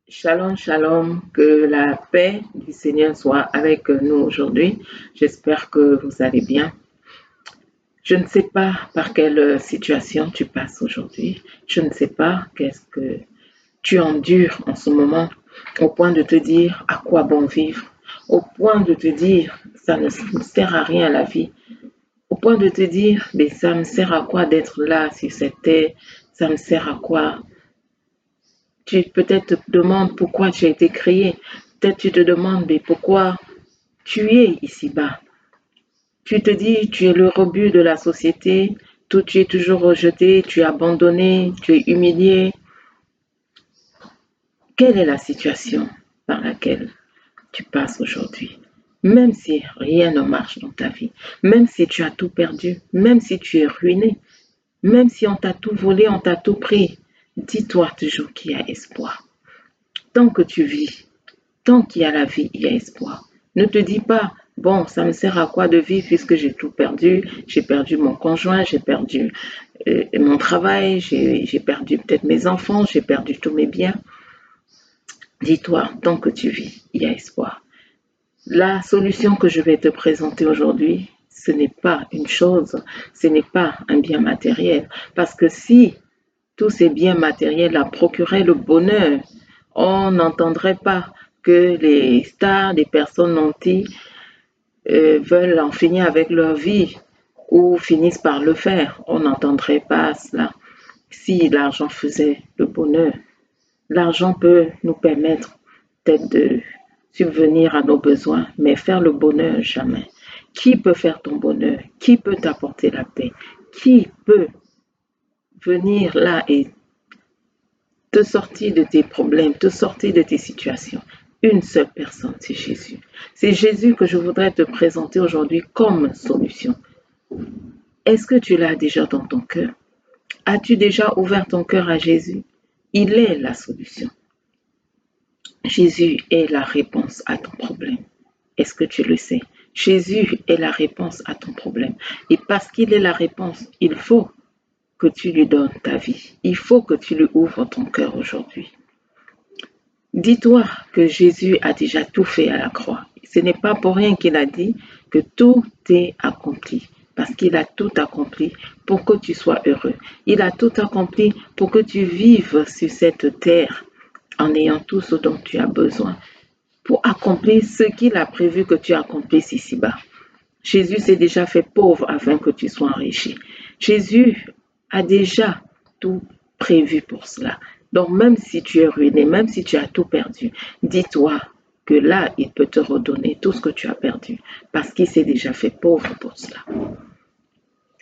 Shalom, shalom, que la paix du Seigneur soit avec nous aujourd'hui. J'espère que vous allez bien. Je ne sais pas par quelle situation tu passes aujourd'hui. Je ne sais pas qu'est-ce que tu endures en ce moment au point de te dire à quoi bon vivre, au point de te dire ça ne sert à rien la vie, au point de te dire mais ça me sert à quoi d'être là sur cette terre, ça me sert à quoi. Tu peut-être te demandes pourquoi tu as été créé. Peut-être tu te demandes mais pourquoi tu es ici-bas. Tu te dis tu es le rebut de la société, tout tu es toujours rejeté, tu es abandonné, tu es humilié. Quelle est la situation par laquelle tu passes aujourd'hui? Même si rien ne marche dans ta vie, même si tu as tout perdu, même si tu es ruiné, même si on t'a tout volé, on t'a tout pris, dis-toi toujours qu'il y a espoir. Tant que tu vis, tant qu'il y a la vie, il y a espoir. Ne te dis pas, bon, ça me sert à quoi de vivre puisque j'ai tout perdu. J'ai perdu mon conjoint, j'ai perdu mon travail, j'ai perdu peut-être mes enfants, j'ai perdu tous mes biens. Dis-toi, tant que tu vis, il y a espoir. La solution que je vais te présenter aujourd'hui, ce n'est pas une chose, ce n'est pas un bien matériel. Parce que si tous ces biens matériels procuraient le bonheur, on n'entendrait pas que les stars, des personnes nanties, veulent en finir avec leur vie ou finissent par le faire. On n'entendrait pas cela. Si l'argent faisait le bonheur, l'argent peut nous permettre peut-être de subvenir à nos besoins, mais faire le bonheur, jamais. Qui peut faire ton bonheur? Qui peut t'apporter la paix? Qui peut venir là et te sortir de tes problèmes, te sortir de tes situations? Une seule personne, c'est Jésus. C'est Jésus que je voudrais te présenter aujourd'hui comme solution. Est-ce que tu l'as déjà dans ton cœur? As-tu déjà ouvert ton cœur à Jésus? Il est la solution. Jésus est la réponse à ton problème. Est-ce que tu le sais? Jésus est la réponse à ton problème. Et parce qu'il est la réponse, il faut que tu lui donnes ta vie. Il faut que tu lui ouvres ton cœur aujourd'hui. Dis-toi que Jésus a déjà tout fait à la croix. Ce n'est pas pour rien qu'il a dit que tout est accompli. Parce qu'il a tout accompli pour que tu sois heureux. Il a tout accompli pour que tu vives sur cette terre en ayant tout ce dont tu as besoin. Pour accomplir ce qu'il a prévu que tu accomplisses ici-bas. Jésus s'est déjà fait pauvre afin que tu sois enrichi. Jésus a déjà tout prévu pour cela. Donc même si tu es ruiné, même si tu as tout perdu, dis-toi que là, il peut te redonner tout ce que tu as perdu parce qu'il s'est déjà fait pauvre pour cela.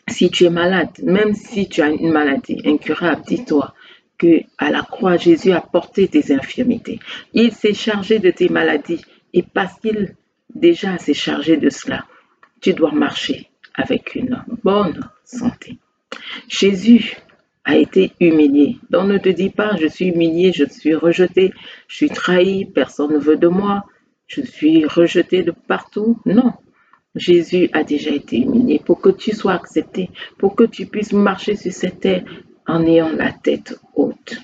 Si tu es malade, même si tu as une maladie incurable, dis-toi que à la croix, Jésus a porté tes infirmités. Il s'est chargé de tes maladies et parce qu'il déjà s'est chargé de cela, tu dois marcher avec une bonne santé. Jésus a été humilié. Donc ne te dis pas, je suis humilié, je suis rejeté, je suis trahi, personne ne veut de moi, je suis rejeté de partout. Non. Jésus a déjà été humilié pour que tu sois accepté, pour que tu puisses marcher sur cette terre en ayant la tête haute.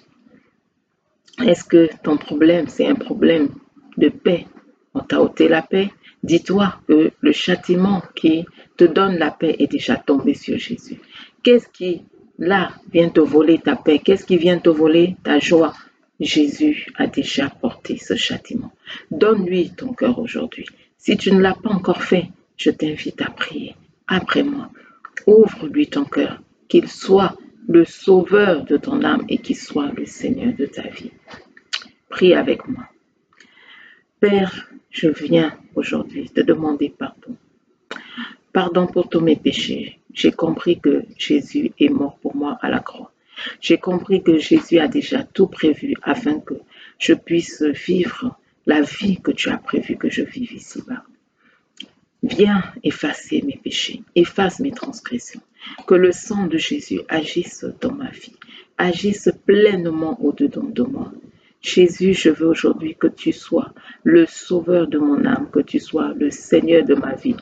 Est-ce que ton problème, c'est un problème de paix? On t'a ôté la paix? Dis-toi que le châtiment qui te donne la paix est déjà tombé sur Jésus. Qu'est-ce qui, là, vient te voler ta paix? Qu'est-ce qui vient te voler ta joie? Jésus a déjà porté ce châtiment. Donne-lui ton cœur aujourd'hui. Si tu ne l'as pas encore fait, je t'invite à prier après moi. Ouvre-lui ton cœur, qu'il soit le sauveur de ton âme et qu'il soit le Seigneur de ta vie. Prie avec moi. Père, je viens aujourd'hui te demander pardon. Pardon pour tous mes péchés. J'ai compris que Jésus est mort pour moi à la croix. J'ai compris que Jésus a déjà tout prévu afin que je puisse vivre la vie que tu as prévu que je vive ici-bas. Viens effacer mes péchés, efface mes transgressions. Que le sang de Jésus agisse dans ma vie, agisse pleinement au-dedans de moi. Jésus, je veux aujourd'hui que tu sois le sauveur de mon âme, que tu sois le Seigneur de ma vie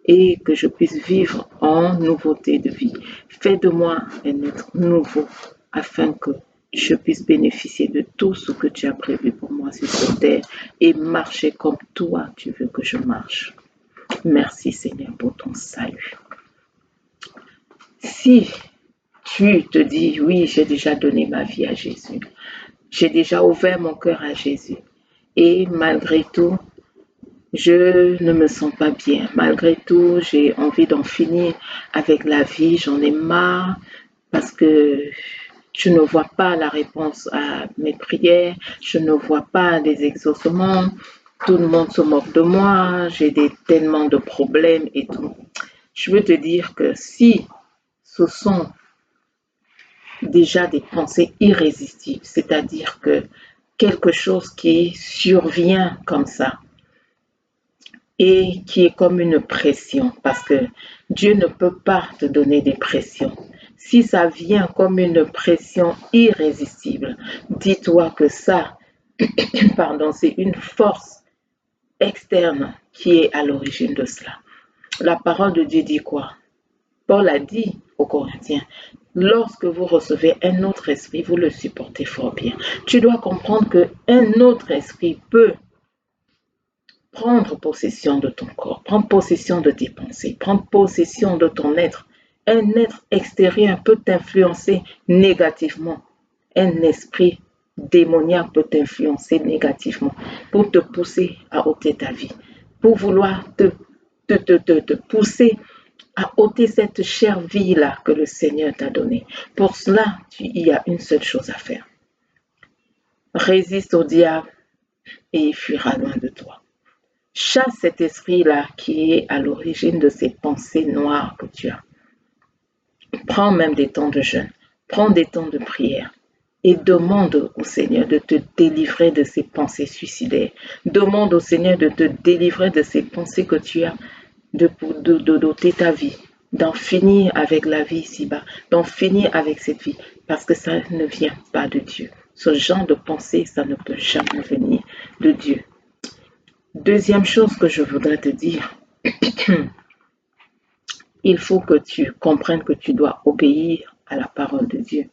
et que je puisse vivre en nouveauté de vie. Fais de moi un être nouveau afin que je puisse bénéficier de tout ce que tu as prévu pour moi sur cette terre et marcher comme toi tu veux que je marche. Merci Seigneur pour ton salut. Si tu te dis, oui, j'ai déjà donné ma vie à Jésus, j'ai déjà ouvert mon cœur à Jésus et malgré tout, je ne me sens pas bien. Malgré tout, j'ai envie d'en finir avec la vie, j'en ai marre parce que je ne vois pas la réponse à mes prières, je ne vois pas des exaucements, tout le monde se moque de moi, j'ai tellement de problèmes et tout. Je veux te dire que si ce sont déjà des pensées irrésistibles, c'est-à-dire que quelque chose qui survient comme ça et qui est comme une pression, parce que Dieu ne peut pas te donner des pressions. Si ça vient comme une pression irrésistible, dis-toi que ça, pardon, c'est une force externe qui est à l'origine de cela. La parole de Dieu dit quoi? Paul a dit aux Corinthiens, lorsque vous recevez un autre esprit, vous le supportez fort bien. Tu dois comprendre qu'un autre esprit peut prendre possession de ton corps, prendre possession de tes pensées, prendre possession de ton être. Un être extérieur peut t'influencer négativement. Un esprit démoniaque peut t'influencer négativement pour te pousser à ôter ta vie, pour vouloir te pousser à ôter cette chère vie-là que le Seigneur t'a donnée. Pour cela, il y a une seule chose à faire. Résiste au diable et il fuira loin de toi. Chasse cet esprit-là qui est à l'origine de ces pensées noires que tu as. Prends même des temps de jeûne, prends des temps de prière et demande au Seigneur de te délivrer de ces pensées suicidaires. Demande au Seigneur de te délivrer de ces pensées que tu as, de doter ta vie, d'en finir avec la vie ici-bas, d'en finir avec cette vie, parce que ça ne vient pas de Dieu. Ce genre de pensée, ça ne peut jamais venir de Dieu. Deuxième chose que je voudrais te dire, il faut que tu comprennes que tu dois obéir à la parole de Dieu.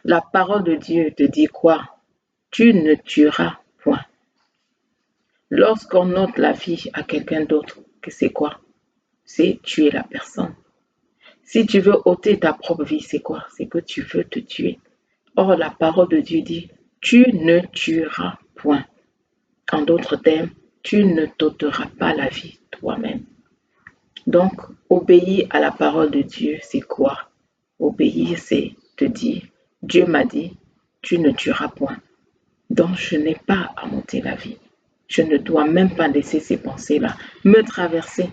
La parole de Dieu te dit quoi? Tu ne tueras point. Lorsqu'on ôte la vie à quelqu'un d'autre, c'est quoi? C'est tuer la personne. Si tu veux ôter ta propre vie, c'est quoi? C'est que tu veux te tuer. Or, la parole de Dieu dit, tu ne tueras point. En d'autres termes, tu ne t'ôteras pas la vie toi-même. Donc, obéir à la parole de Dieu, c'est quoi? Obéir, c'est te dire, Dieu m'a dit, tu ne tueras point. Donc, je n'ai pas à ôter la vie. Je ne dois même pas laisser ces pensées-là me traverser.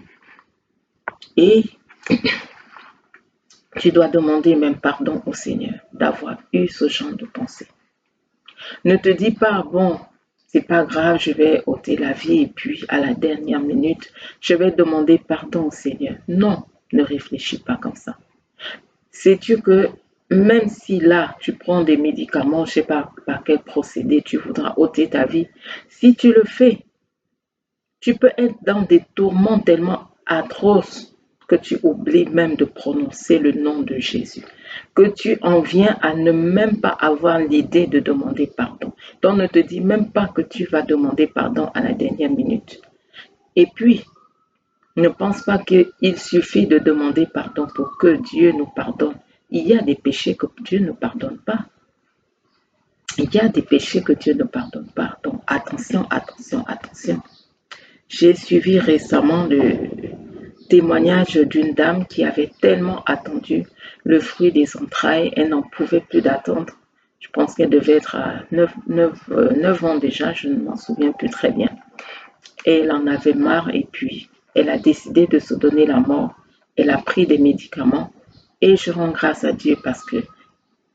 Et tu dois demander même pardon au Seigneur d'avoir eu ce genre de pensée. Ne te dis pas, bon, c'est pas grave, je vais ôter la vie et puis à la dernière minute, je vais demander pardon au Seigneur. Non, ne réfléchis pas comme ça. Sais-tu que même si là, tu prends des médicaments, je ne sais pas par quel procédé tu voudras ôter ta vie, si tu le fais, tu peux être dans des tourments tellement atroces que tu oublies même de prononcer le nom de Jésus, que tu en viens à ne même pas avoir l'idée de demander pardon. Donc ne te dis même pas que tu vas demander pardon à la dernière minute. Et puis, ne pense pas qu'il suffit de demander pardon pour que Dieu nous pardonne. Il y a des péchés que Dieu ne pardonne pas. Il y a des péchés que Dieu ne pardonne pas. Donc attention, attention, attention. J'ai suivi récemment le témoignage d'une dame qui avait tellement attendu le fruit des entrailles, elle n'en pouvait plus d'attendre. Je pense qu'elle devait être à 9 ans déjà, je ne m'en souviens plus très bien. Et elle en avait marre et puis elle a décidé de se donner la mort. Elle a pris des médicaments et je rends grâce à Dieu parce que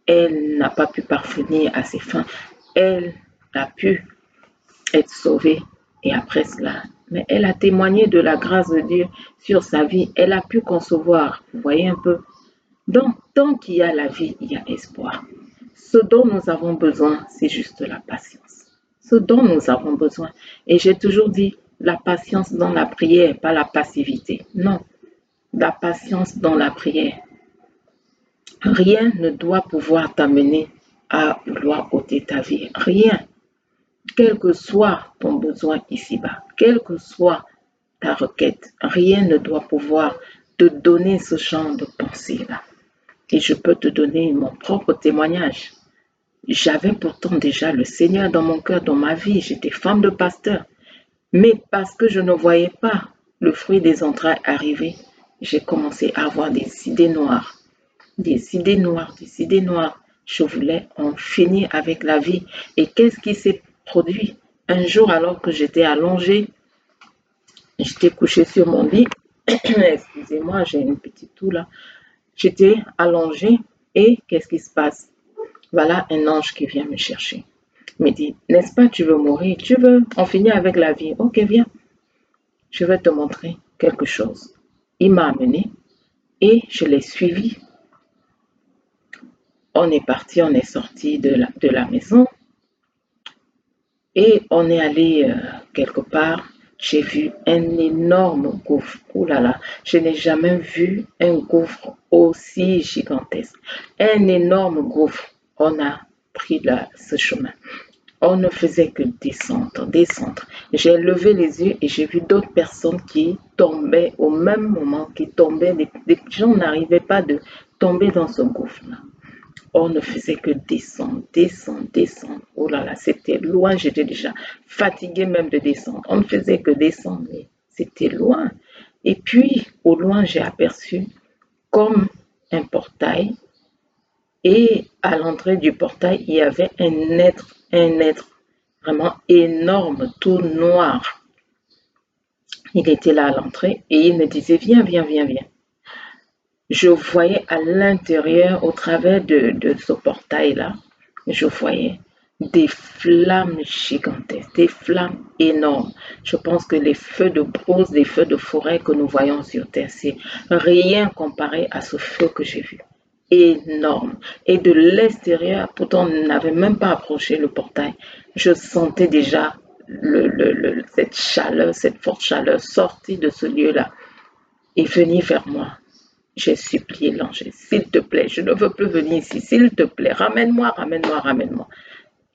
elle n'a pas pu parvenir à ses fins. Elle a pu être sauvée et après cela, mais elle a témoigné de la grâce de Dieu sur sa vie. Elle a pu concevoir, vous voyez un peu. Donc, tant qu'il y a la vie, il y a espoir. Ce dont nous avons besoin, c'est juste la patience. Ce dont nous avons besoin. Et j'ai toujours dit, la patience dans la prière, pas la passivité. Non, la patience dans la prière. Rien ne doit pouvoir t'amener à vouloir ôter ta vie. Rien. Quel que soit ton besoin ici-bas, quelle que soit ta requête, rien ne doit pouvoir te donner ce genre de pensée-là. Et je peux te donner mon propre témoignage. J'avais pourtant déjà le Seigneur dans mon cœur, dans ma vie. J'étais femme de pasteur. Mais parce que je ne voyais pas le fruit des entrailles arriver, j'ai commencé à avoir des idées noires. Des idées noires, des idées noires. Je voulais en finir avec la vie. Et qu'est-ce qui s'est produit? Un jour, alors que j'étais allongée, j'étais couchée sur mon lit. Excusez-moi, j'ai une petite toux là. J'étais allongée et qu'est-ce qui se passe? Voilà un ange qui vient me chercher. Il me dit, n'est-ce pas, tu veux mourir? Tu veux en finir avec la vie? Ok, viens. Je vais te montrer quelque chose. Il m'a amené et je l'ai suivi. On est parti, on est sorti de la maison et on est allé quelque part. J'ai vu un énorme gouffre. Ouh là là, je n'ai jamais vu un gouffre aussi gigantesque. Un énorme gouffre. On a pris ce chemin. On ne faisait que descendre, descendre. J'ai levé les yeux et j'ai vu d'autres personnes qui tombaient au même moment, qui tombaient. Les gens n'arrivaient pas de tomber dans ce gouffre-là. On ne faisait que descendre, descendre, descendre. Oh là là, c'était loin. J'étais déjà fatiguée même de descendre. On ne faisait que descendre, mais c'était loin. Et puis, au loin, j'ai aperçu comme un portail. Et à l'entrée du portail, il y avait un être vraiment énorme, tout noir. Il était là à l'entrée et il me disait, viens, viens, viens, viens. Je voyais à l'intérieur, au travers de ce portail-là, je voyais des flammes gigantesques, des flammes énormes. Je pense que les feux de brousse, les feux de forêt que nous voyons sur Terre, c'est rien comparé à ce feu que j'ai vu. Énorme. Et de l'extérieur, pourtant on n'avait même pas approché le portail, je sentais déjà cette chaleur, cette forte chaleur sortie de ce lieu-là et venir vers moi. J'ai supplié l'ange, s'il te plaît, je ne veux plus venir ici, s'il te plaît, ramène-moi, ramène-moi, ramène-moi.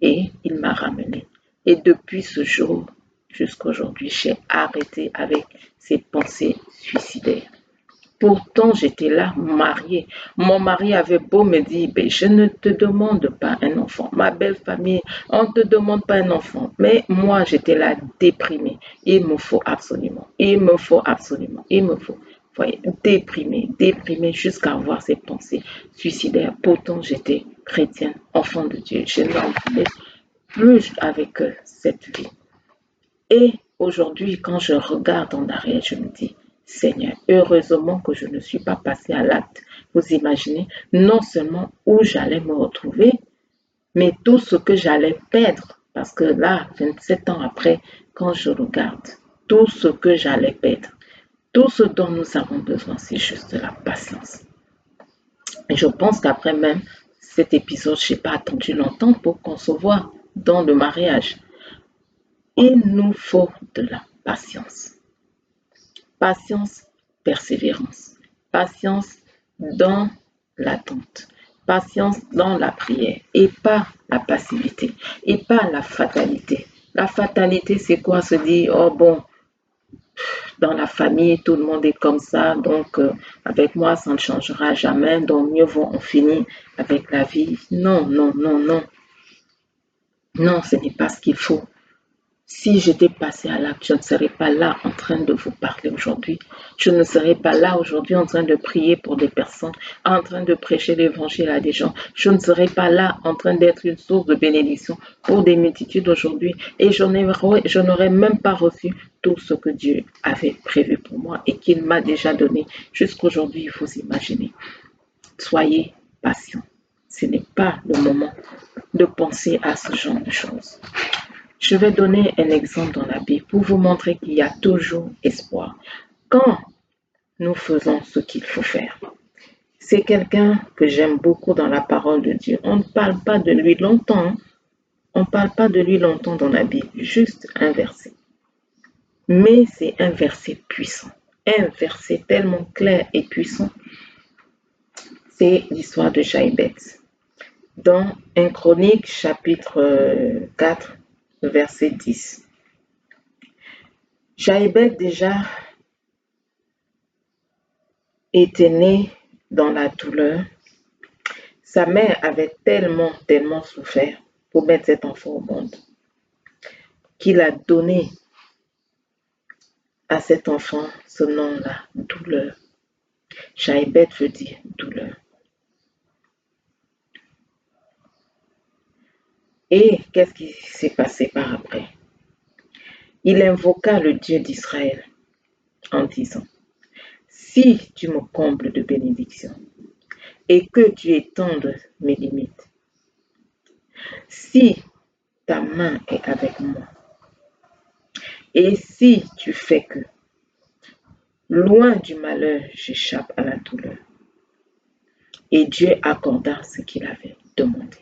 Et il m'a ramené. Et depuis ce jour jusqu'à aujourd'hui, j'ai arrêté avec ces pensées suicidaires. Pourtant, j'étais là, mariée. Mon mari avait beau me dire, je ne te demande pas un enfant. Ma belle famille, on ne te demande pas un enfant. Mais moi, j'étais là, déprimée. Il me faut absolument, il me faut absolument, il me faut. Voyez, déprimée jusqu'à avoir ces pensées suicidaires. Pourtant, j'étais chrétienne, enfant de Dieu. Je n'en voulais plus avec cette vie. Et aujourd'hui, quand je regarde en arrière, je me dis, Seigneur, heureusement que je ne suis pas passée à l'acte. Vous imaginez, non seulement où j'allais me retrouver, mais tout ce que j'allais perdre. Parce que là, 27 ans après, quand je regarde, tout ce que j'allais perdre, tout ce dont nous avons besoin, c'est juste de la patience. Et je pense qu'après même cet épisode, je n'ai pas attendu longtemps pour concevoir dans le mariage. Il nous faut de la patience. Patience, persévérance. Patience dans l'attente. Patience dans la prière et pas la passivité et pas la fatalité. La fatalité, c'est quoi? Se dire, oh bon, dans la famille, tout le monde est comme ça, donc avec moi, ça ne changera jamais, donc mieux vaut en finir avec la vie. Non, non, non, non. Non, ce n'est pas ce qu'il faut. Si j'étais passée à l'acte, je ne serais pas là en train de vous parler aujourd'hui. Je ne serais pas là aujourd'hui en train de prier pour des personnes, en train de prêcher l'évangile à des gens. Je ne serais pas là en train d'être une source de bénédiction pour des multitudes aujourd'hui. Et je n'aurais même pas reçu tout ce que Dieu avait prévu pour moi et qu'il m'a déjà donné jusqu'aujourd'hui, vous imaginez. Soyez patients. Ce n'est pas le moment de penser à ce genre de choses. Je vais donner un exemple dans la Bible pour vous montrer qu'il y a toujours espoir quand nous faisons ce qu'il faut faire. C'est quelqu'un que j'aime beaucoup dans la parole de Dieu. On ne parle pas de lui longtemps. On ne parle pas de lui longtemps dans la Bible, juste un verset. Mais c'est un verset puissant. Un verset tellement clair et puissant. C'est l'histoire de Jaïbès. Dans 1 Chronique, chapitre 4, verset 10. Jochebed déjà était né dans la douleur. Sa mère avait tellement souffert pour mettre cet enfant au monde qu'il a donné à cet enfant ce nom-là, douleur. Jochebed veut dire douleur. Et qu'est-ce qui s'est passé par après? Il invoqua le Dieu d'Israël en disant, si tu me combles de bénédictions et que tu étendes mes limites, si ta main est avec moi, et si tu fais que, loin du malheur, j'échappe à la douleur. Et Dieu accorda ce qu'il avait demandé.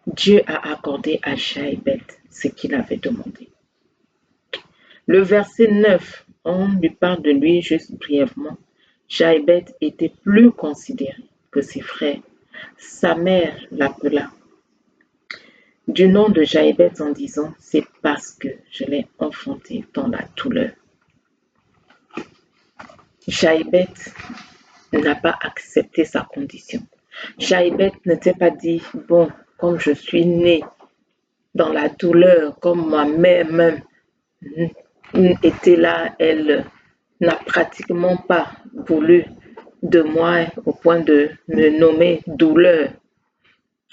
Dieu a accordé à Jochebed ce qu'il avait demandé. Le verset 9, on lui parle de lui juste brièvement. Jochebed était plus considéré que ses frères. Sa mère l'appela du nom de Jochebed en disant, c'est parce que je l'ai enfanté dans la douleur. Jochebed n'a pas accepté sa condition. Jochebed ne s'est pas dit, bon, comme je suis née dans la douleur, comme ma mère même était là, elle n'a pratiquement pas voulu de moi au point de me nommer douleur.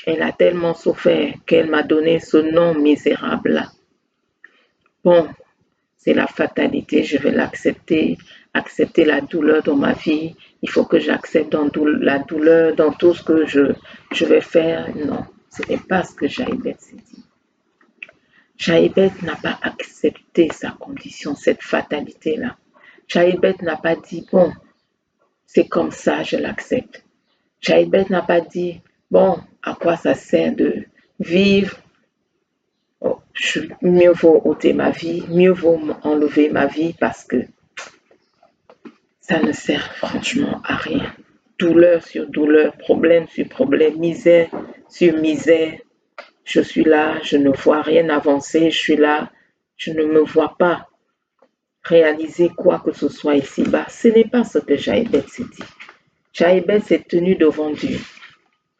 Elle a tellement souffert qu'elle m'a donné ce nom misérable-là. Bon, c'est la fatalité, je vais l'accepter, accepter la douleur dans ma vie. Il faut que j'accepte la douleur dans tout ce que je vais faire. Non, ce n'est pas ce que Jochebed s'est dit. Jochebed n'a pas accepté sa condition, cette fatalité-là. Jochebed n'a pas dit, bon, c'est comme ça, je l'accepte. Jochebed n'a pas dit, bon, à quoi ça sert de vivre? Oh, mieux vaut ôter ma vie, mieux vaut enlever ma vie parce que ça ne sert franchement à rien. Douleur sur douleur, problème sur problème, misère sur misère. Je suis là, je ne vois rien avancer, je suis là, je ne me vois pas réaliser quoi que ce soit ici-bas. Ce n'est pas ce que Jochebed s'est dit. Jochebed s'est tenu devant Dieu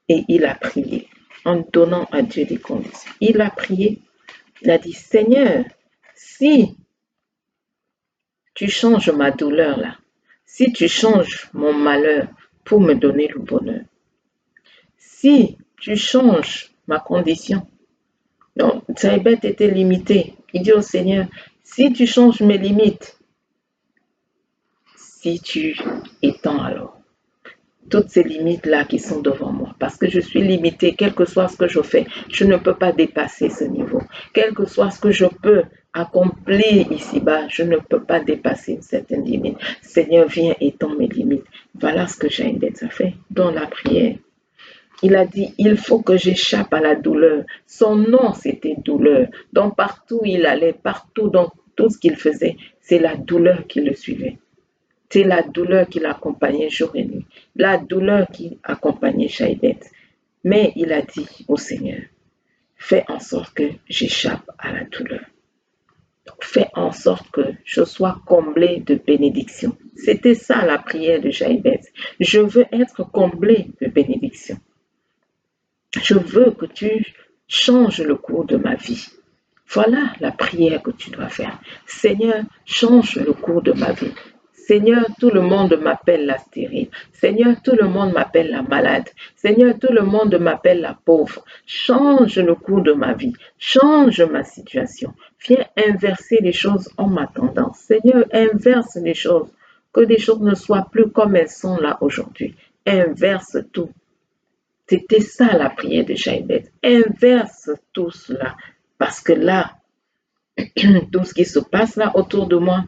et il a prié en donnant à Dieu des conditions. Il a prié, il a dit, Seigneur, si tu changes ma douleur là, si tu changes mon malheur pour me donner le bonheur, si tu changes ma condition. Donc, Jochebed était limité. Il dit au Seigneur, si tu changes mes limites, si tu étends alors toutes ces limites-là qui sont devant moi, parce que je suis limité, quel que soit ce que je fais, je ne peux pas dépasser ce niveau. Quel que soit ce que je peux accomplir ici-bas, je ne peux pas dépasser une certaine limite. Seigneur, viens étendre mes limites. Voilà ce que Jochebed a fait dans la prière. Il a dit, il faut que j'échappe à la douleur. Son nom, c'était douleur. Donc partout où il allait, partout dans tout ce qu'il faisait, c'est la douleur qui le suivait. C'est la douleur qui l'accompagnait jour et nuit. La douleur qui accompagnait Jochebed. Mais il a dit au Seigneur, fais en sorte que j'échappe à la douleur. Donc, fais en sorte que je sois comblé de bénédictions. C'était ça la prière de Jochebed. Je veux être comblé de bénédictions. Je veux que tu changes le cours de ma vie. Voilà la prière que tu dois faire. Seigneur, change le cours de ma vie. Seigneur, tout le monde m'appelle la stérile. Seigneur, tout le monde m'appelle la malade. Seigneur, tout le monde m'appelle la pauvre. Change le cours de ma vie. Change ma situation. Viens inverser les choses en m'attendant. Seigneur, inverse les choses. Que les choses ne soient plus comme elles sont là aujourd'hui. Inverse tout. C'était ça la prière de Jochebed. Inverse tout cela. Parce que là, tout ce qui se passe là autour de moi,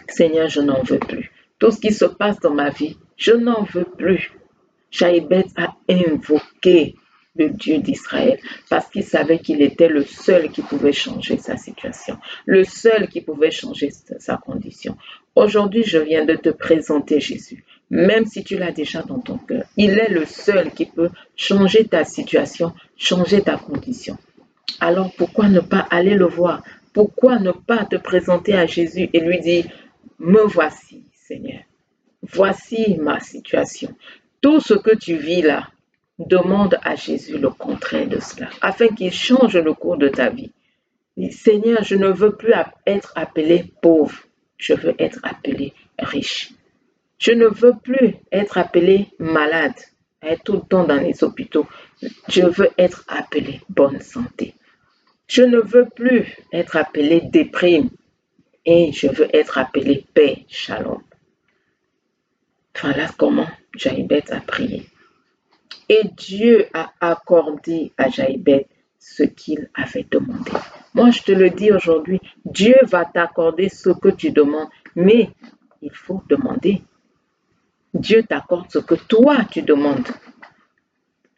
Seigneur, je n'en veux plus. Tout ce qui se passe dans ma vie, je n'en veux plus. Jochebed a invoqué le Dieu d'Israël parce qu'il savait qu'il était le seul qui pouvait changer sa situation, le seul qui pouvait changer sa condition. Aujourd'hui, je viens de te présenter Jésus, même si tu l'as déjà dans ton cœur. Il est le seul qui peut changer ta situation, changer ta condition. Alors pourquoi ne pas aller le voir? Pourquoi ne pas te présenter à Jésus et lui dire, me voici, Seigneur. Voici ma situation. Tout ce que tu vis là, demande à Jésus le contraire de cela, afin qu'il change le cours de ta vie. Seigneur, je ne veux plus être appelé pauvre, je veux être appelé riche. Je ne veux plus être appelé malade, être tout le temps dans les hôpitaux. Je veux être appelé bonne santé. Je ne veux plus être appelé déprime et je veux être appelé paix, shalom. Voilà comment Jaïbet a prié. Et Dieu a accordé à Jaïbet ce qu'il avait demandé. Moi, je te le dis aujourd'hui, Dieu va t'accorder ce que tu demandes, mais il faut demander. Dieu t'accorde ce que toi tu demandes.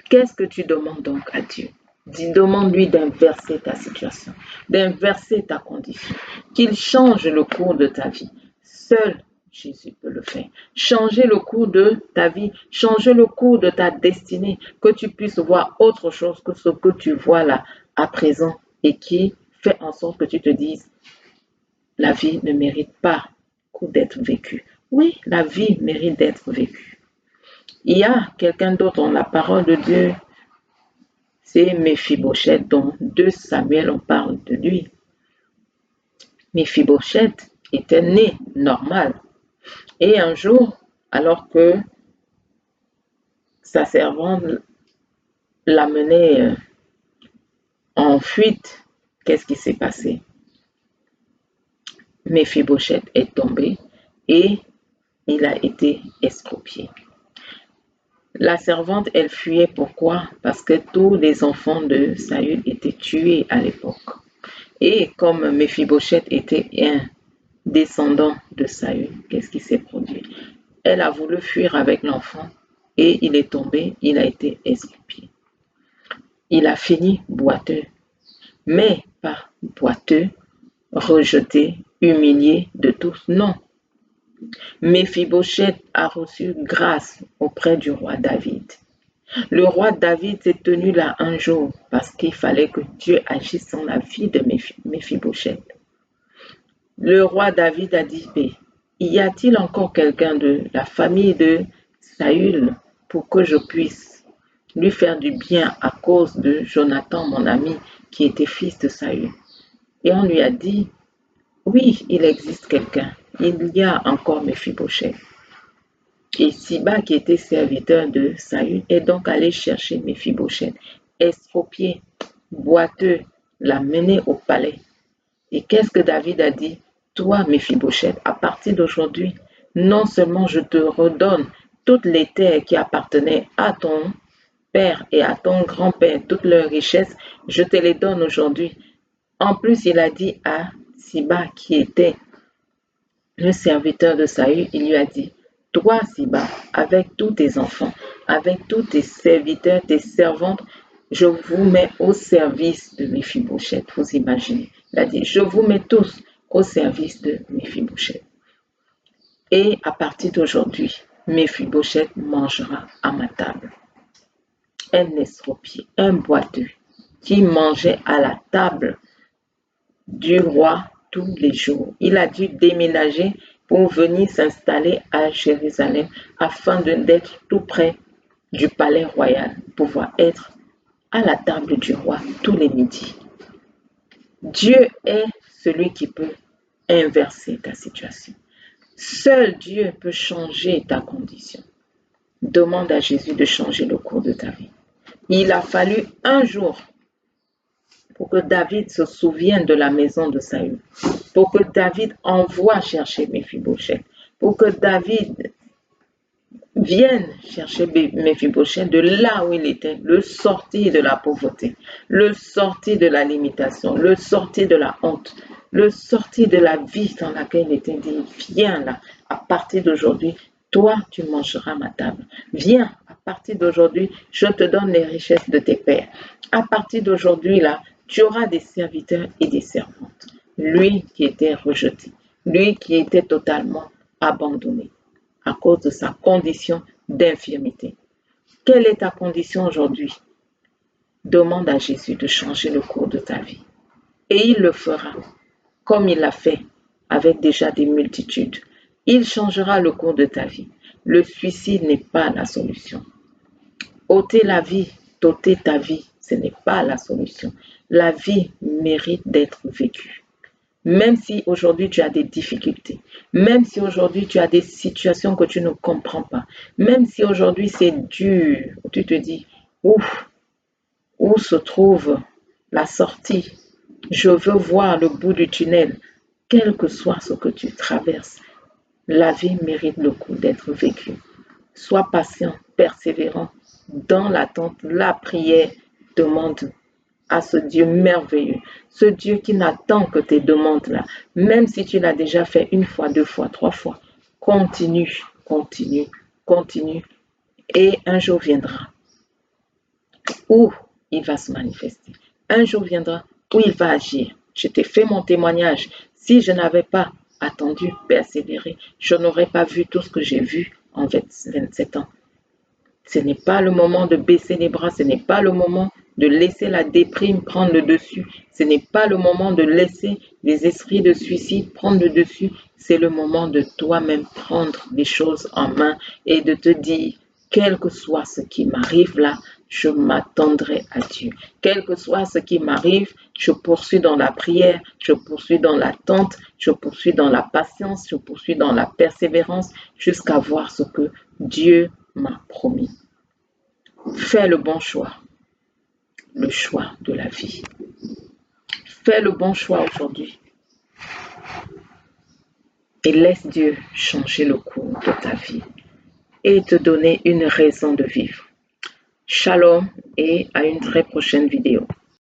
Qu'est-ce que tu demandes donc à Dieu? Demande-lui d'inverser ta situation, d'inverser ta condition, qu'il change le cours de ta vie. Seul Jésus peut le faire. Changer le cours de ta vie, changer le cours de ta destinée, que tu puisses voir autre chose que ce que tu vois là à présent et qui fait en sorte que tu te dises, la vie ne mérite pas d'être vécue. Oui, la vie mérite d'être vécue. Il y a quelqu'un d'autre dans la parole de Dieu, c'est Méphibosheth, dont 2 Samuel, on parle de lui. Méphibosheth était né normal. Et un jour, alors que sa servante l'amenait en fuite, qu'est-ce qui s'est passé? Méphibosheth est tombé et il a été estropié. La servante, elle fuyait. Pourquoi? Parce que tous les enfants de Saül étaient tués à l'époque. Et comme Méphibosheth était un descendant de Saül, qu'est-ce qui s'est produit? Elle a voulu fuir avec l'enfant et il est tombé, il a été estropié. Il a fini boiteux, mais pas boiteux, rejeté, humilié de tous, non. Méphibosheth a reçu grâce auprès du roi David. Le roi David s'est tenu là un jour parce qu'il fallait que Dieu agisse dans la vie de Méphibosheth. Le roi David a dit, y a-t-il encore quelqu'un de la famille de Saül pour que je puisse lui faire du bien à cause de Jonathan, mon ami, qui était fils de Saül? Et on lui a dit, oui, il existe quelqu'un. Il y a encore Méphibosheth. Et Siba, qui était serviteur de Saül, est donc allé chercher Méphibosheth, estropié, boiteux, l'a mené au palais. Et qu'est-ce que David a dit? Toi, Méphibosheth, à partir d'aujourd'hui, non seulement je te redonne toutes les terres qui appartenaient à ton père et à ton grand-père, toutes leurs richesses, je te les donne aujourd'hui. En plus, il a dit à Siba, qui était le serviteur de Saül, il lui a dit, toi, Siba, avec tous tes enfants, avec tous tes serviteurs, tes servantes, je vous mets au service de Méphibosheth. Vous imaginez? Il a dit, je vous mets tous au service de Méphibosheth. Et à partir d'aujourd'hui, Méphibosheth mangera à ma table. Un estropié, un boiteux, qui mangeait à la table du roi tous les jours. Il a dû déménager pour venir s'installer à Jérusalem afin d'être tout près du palais royal, pouvoir être à la table du roi tous les midis. Dieu est celui qui peut inverser ta situation. Seul Dieu peut changer ta condition. Demande à Jésus de changer le cours de ta vie. Il a fallu un jour pour que David se souvienne de la maison de Saül, pour que David envoie chercher Méphibosheth, pour que David vienne chercher Méphibosheth de là où il était, le sortir de la pauvreté, le sortir de la limitation, le sortir de la honte, le sortir de la vie dans laquelle il était dit, viens là, à partir d'aujourd'hui, toi tu mangeras ma table. Viens, à partir d'aujourd'hui, je te donne les richesses de tes pères. À partir d'aujourd'hui là, tu auras des serviteurs et des servantes. Lui qui était rejeté, lui qui était totalement abandonné. à cause de sa condition d'infirmité. Quelle est ta condition aujourd'hui? Demande à Jésus de changer le cours de ta vie. Et il le fera, comme il l'a fait avec déjà des multitudes. Il changera le cours de ta vie. Le suicide n'est pas la solution. Ôter la vie, t'ôter ta vie, ce n'est pas la solution. La vie mérite d'être vécue. Même si aujourd'hui tu as des difficultés, même si aujourd'hui tu as des situations que tu ne comprends pas, même si aujourd'hui c'est dur, tu te dis, ouf, où se trouve la sortie? Je veux voir le bout du tunnel. Quel que soit ce que tu traverses, la vie mérite le coup d'être vécue. Sois patient, persévérant. Dans l'attente, la prière, demande à ce Dieu merveilleux, ce Dieu qui n'attend que tes demandes-là, même si tu l'as déjà fait une fois, deux fois, trois fois. Continue, continue, continue, et un jour viendra où il va se manifester. Un jour viendra où il va agir. Je t'ai fait mon témoignage. Si je n'avais pas attendu, persévéré, je n'aurais pas vu tout ce que j'ai vu en 27 ans. Ce n'est pas le moment de baisser les bras, ce n'est pas le moment de laisser la déprime prendre le dessus, ce n'est pas le moment de laisser les esprits de suicide prendre le dessus, c'est le moment de toi-même prendre les choses en main et de te dire, quel que soit ce qui m'arrive là, je m'attendrai à Dieu. Quel que soit ce qui m'arrive, je poursuis dans la prière, je poursuis dans l'attente, je poursuis dans la patience, je poursuis dans la persévérance jusqu'à voir ce que Dieu m'a promis. Fais le bon choix, le choix de la vie. Fais le bon choix aujourd'hui et laisse Dieu changer le cours de ta vie et te donner une raison de vivre. Shalom et à une très prochaine vidéo.